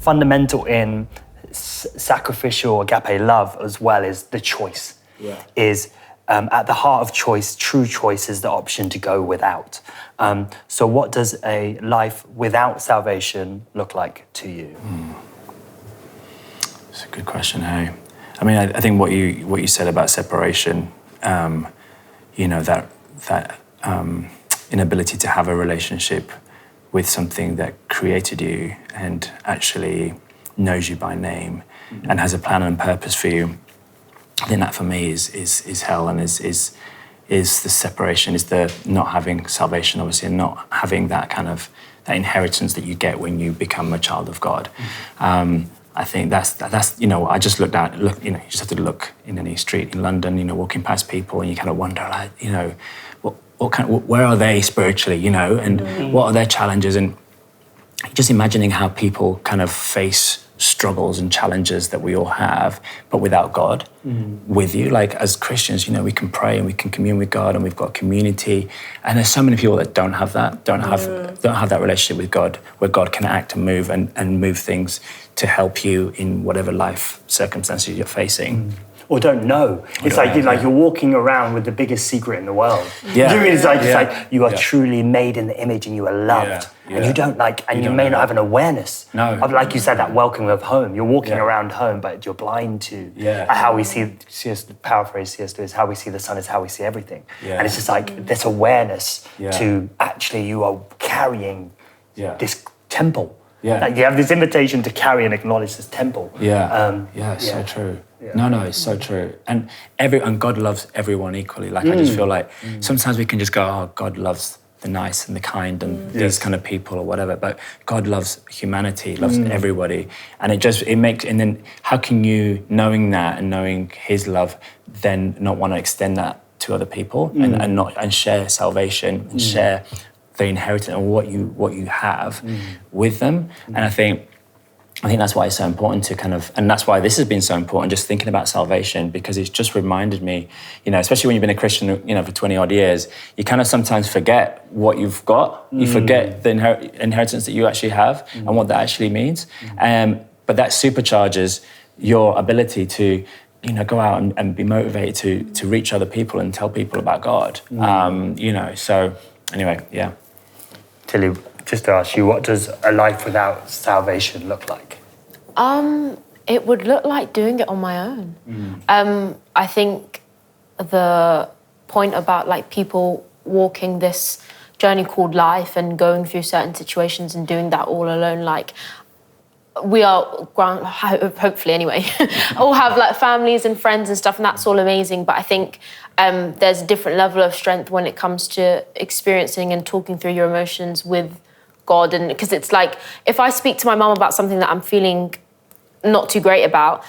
fundamental in sacrificial agape love as well is the choice. Is at the heart of choice, true choice is the option to go without. So what does a life without salvation look like to you? It's a good question, hey? I mean, I think what you said about separation, that inability to have a relationship with something that created you and actually knows you by name and has a plan and purpose for you. I think that for me is hell, and is the separation, is the not having salvation, obviously, and not having that kind of that inheritance that you get when you become a child of God. I think that's I just you just have to look in any street in London, walking past people, and you kind of wonder, like, where are they spiritually, and what are their challenges, and just imagining how people kind of face struggles and challenges that we all have, but without God with you. Like, as Christians, we can pray and we can commune with God, and we've got community. And there's so many people that don't have that, don't have that relationship with God, where God can act and move and move things to help you in whatever life circumstances you're facing. Or don't know. It's like you're walking around with the biggest secret in the world. Yeah. It's like you are truly made in the image and you are loved. Yeah. And you don't you may not have an awareness of, like you said, that welcome of home. You're walking around home, but you're blind to how we see, paraphrase C.S. Lewis, how we see the sun is how we see everything. Yeah. And it's just like this awareness to actually you are carrying this temple. Yeah. Like you have this invitation to carry and acknowledge this temple. So true. Yeah. No, it's so true. And God loves everyone equally. Like, I just feel like sometimes we can just go, oh, God loves the nice and the kind and these kind of people or whatever. But God loves humanity, loves everybody. And and then how can you, knowing that and knowing his love, then not want to extend that to other people and share salvation and share the inheritance and what you have with them. And I think that's why it's so important to and that's why this has been so important, just thinking about salvation, because it's just reminded me, especially when you've been a Christian, for 20 odd years, you kind of sometimes forget what you've got. You forget the inheritance that you actually have and what that actually means. But that supercharges your ability to, go out and be motivated to reach other people and tell people about God. So anyway, yeah. Tilly, just to ask you, what does a life without salvation look like? It would look like doing it on my own. I think the point about people walking this journey called life and going through certain situations and doing that all alone, we are, hopefully anyway, all have families and friends and stuff, and that's all amazing. But I think there's a different level of strength when it comes to experiencing and talking through your emotions with God. And because it's like, if I speak to my mum about something that I'm feeling not too great about,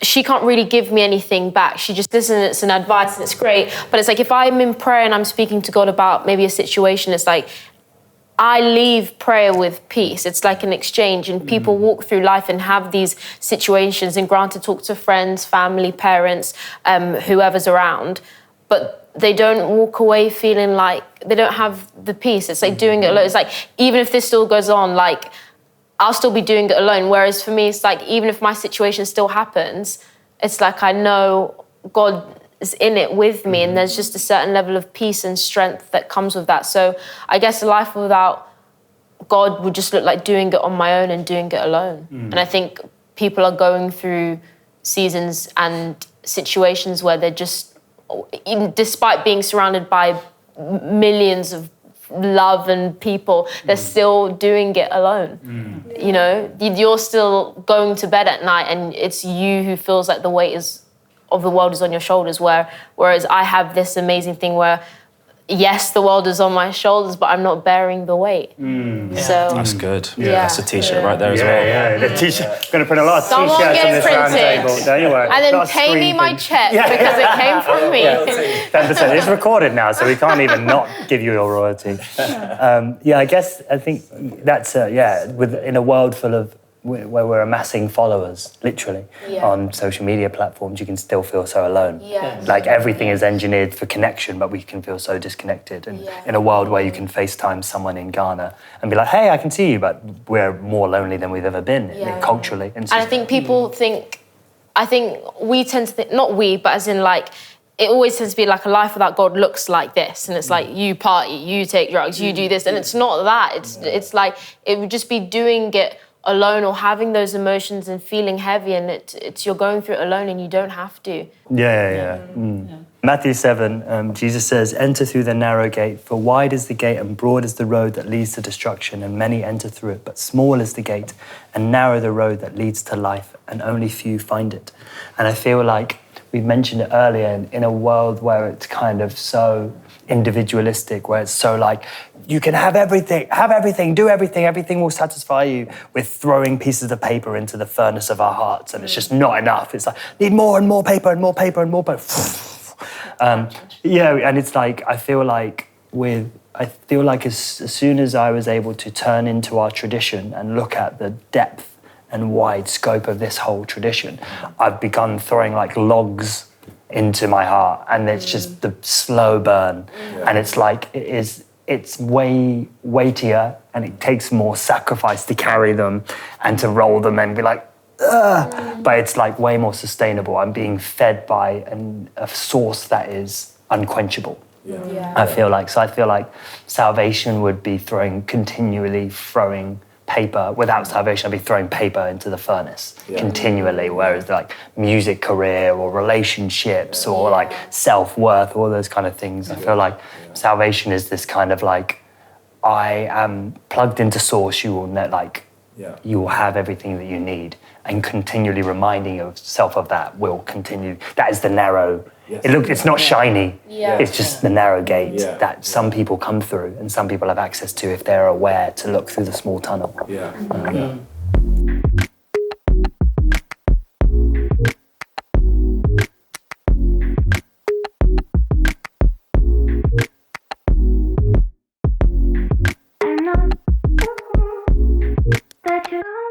she can't really give me anything back. She just listens, it's an advice and it's great. But it's like, if I'm in prayer and I'm speaking to God about maybe a situation, it's like, I leave prayer with peace. It's like an exchange, and people walk through life and have these situations, and granted, talk to friends, family, parents, whoever's around, but they don't walk away feeling like they don't have the peace. It's like doing it alone. It's like, even if this still goes on, I'll still be doing it alone. Whereas for me, it's like, even if my situation still happens, it's like I know God is in it with me, and there's just a certain level of peace and strength that comes with that. So I guess a life without God would just look like doing it on my own and doing it alone. And I think people are going through seasons and situations where they're just, even despite being surrounded by millions of love and people, they're still doing it alone. You're still going to bed at night, and it's you who feels like the weight of the world is on your shoulders, whereas I have this amazing thing where, yes, the world is on my shoulders, but I'm not bearing the weight. So that's good. That's a t-shirt right there as well. Yeah, the t-shirt. I'm going to put a lot of t-shirts on this round table. Don't you worry. And then pay me my check because it came from me. 10%. It's recorded now, so we can't even not give you your royalty. I think that's in a world full of where we're amassing followers, literally, on social media platforms, you can still feel so alone. Like everything is engineered for connection, but we can feel so disconnected. And in a world where you can FaceTime someone in Ghana and be like, hey, I can see you, but we're more lonely than we've ever been culturally. And I think people we tend to think, not we, but as in like, it always tends to be like a life without God looks like this, and it's like you party, you take drugs, you do this, and it's not that. It's like it would just be doing it alone or having those emotions and feeling heavy, and it's you're going through it alone, and you don't have to. Matthew 7, Jesus says, "Enter through the narrow gate, for wide is the gate and broad is the road that leads to destruction, and many enter through it. But small is the gate and narrow the road that leads to life, and only few find it." And I feel like we mentioned it earlier, in a world where it's kind of so individualistic, where it's so like, you can have everything, do everything, everything will satisfy you. We're throwing pieces of paper into the furnace of our hearts, and it's just not enough. It's like, need more and more paper and more paper and more paper. And it's like, I feel like as soon as I was able to turn into our tradition and look at the depth and wide scope of this whole tradition, I've begun throwing like logs into my heart, and it's just the slow burn. And it's like, it's way weightier, and it takes more sacrifice to carry them and to roll them and be like, ugh. But it's like way more sustainable. I'm being fed by a source that is unquenchable. I feel like salvation would be continually throwing paper. Without salvation, I'd be throwing paper into the furnace continually, whereas like music career or relationships or like self-worth, all those kind of things, I feel like salvation is this kind of like, I am plugged into source, you will have everything that you need, and continually reminding yourself of that will continue. That is the narrow, it's not shiny, it's just the narrow gate that some people come through and some people have access to if they're aware to look through the small tunnel. I know that you